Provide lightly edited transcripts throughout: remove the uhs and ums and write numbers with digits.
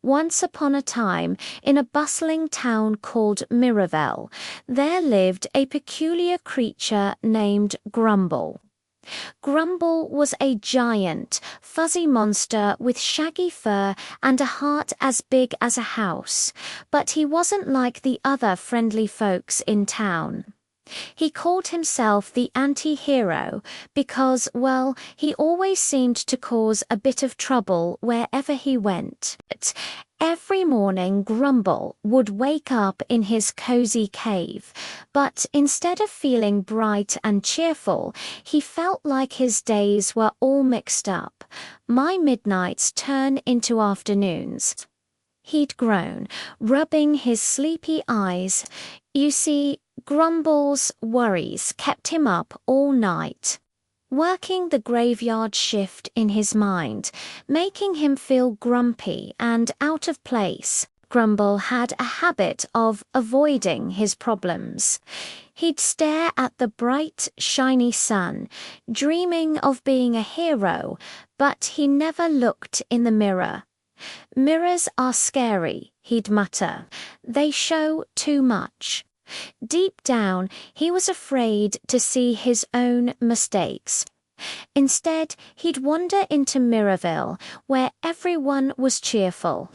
Once upon a time, in a bustling town called Mirrorville, there lived a peculiar creature named Grumble. Grumble was a giant, fuzzy monster with shaggy fur and a heart as big as a house, but he wasn't like the other friendly folks in town. He called himself the anti-hero because, well, he always seemed to cause a bit of trouble wherever he went. Every morning Grumble would wake up in his cozy cave, but instead of feeling bright and cheerful, he felt like his days were all mixed up. My midnights turn into afternoons. He'd groan, rubbing his sleepy eyes. You see, Grumble's worries kept him up all night, working the graveyard shift in his mind, making him feel grumpy and out of place. Grumble had a habit of avoiding his problems. He'd stare at the bright, shiny sun, dreaming of being a hero, but he never looked in the mirror. "Mirrors are scary," he'd mutter. "They show too much." Deep down, he was afraid to see his own mistakes. Instead, he'd wander into Mirrorville, where everyone was cheerful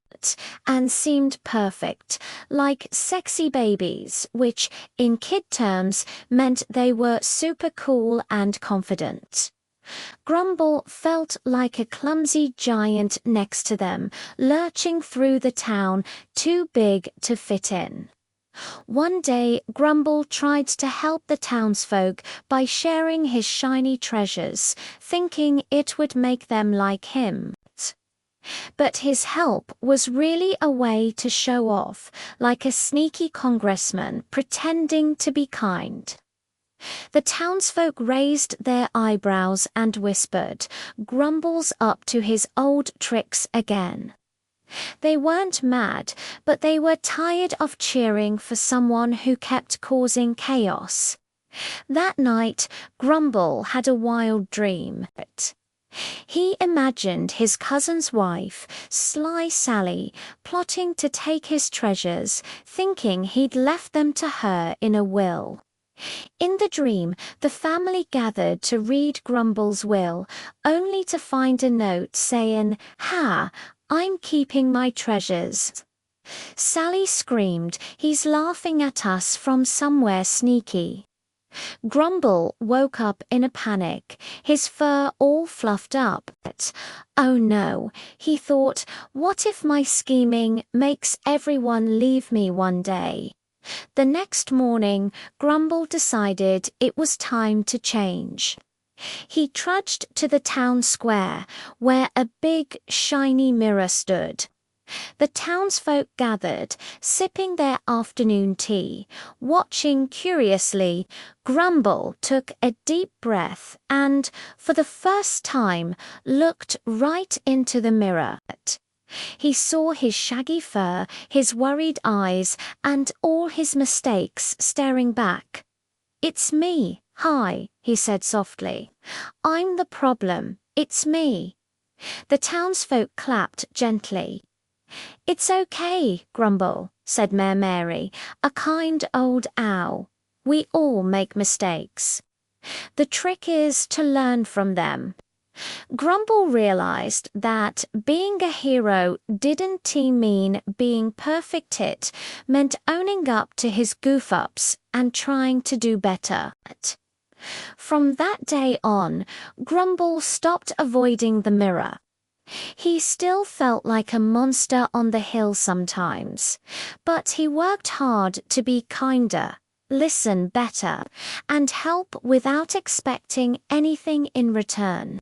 and seemed perfect, like sexy babies, which, in kid terms, meant they were super cool and confident. Grumble felt like a clumsy giant next to them, lurching through the town, too big to fit in. One day, Grumble tried to help the townsfolk by sharing his shiny treasures, thinking it would make them like him. But his help was really a way to show off, like a sneaky congressman pretending to be kind. The townsfolk raised their eyebrows and whispered, "Grumble's up to his old tricks again." They weren't mad, but they were tired of cheering for someone who kept causing chaos. That night, Grumble had a wild dream. He imagined his cousin's wife, Sly Sally, plotting to take his treasures, thinking he'd left them to her in a will. In the dream, the family gathered to read Grumble's will, only to find a note saying, "Ha! I'm keeping my treasures." Sally screamed, "He's laughing at us from somewhere sneaky." Grumble woke up in a panic, his fur all fluffed up. "Oh no," he thought, "what if my scheming makes everyone leave me one day?" The next morning, Grumble decided it was time to change. He trudged to the town square, where a big, shiny mirror stood. The townsfolk gathered, sipping their afternoon tea, watching curiously. Grumble took a deep breath and, for the first time, looked right into the mirror. He saw his shaggy fur, his worried eyes, and all his mistakes staring back. "It's me. Hi," he said softly. "I'm the problem. It's me." The townsfolk clapped gently. "It's okay, Grumble," said Mayor Mary, a kind old owl. "We all make mistakes. The trick is to learn from them." Grumble realized that being a hero didn't mean being perfect. It meant owning up to his goof-ups and trying to do better. From that day on, Grumble stopped avoiding the mirror. He still felt like a monster on the hill sometimes, but he worked hard to be kinder, listen better, and help without expecting anything in return.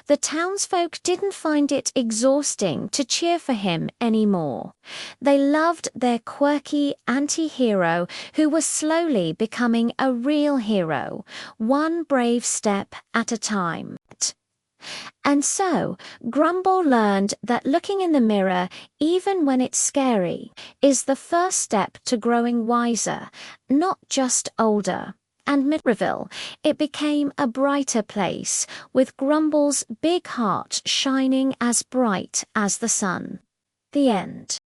The townsfolk didn't find it exhausting to cheer for him anymore. They loved their quirky anti-hero who was slowly becoming a real hero, one brave step at a time. And so, Grumble learned that looking in the mirror, even when it's scary, is the first step to growing wiser, not just older. And Mirrorville, it became a brighter place, with Grumble's big heart shining as bright as the sun. The end.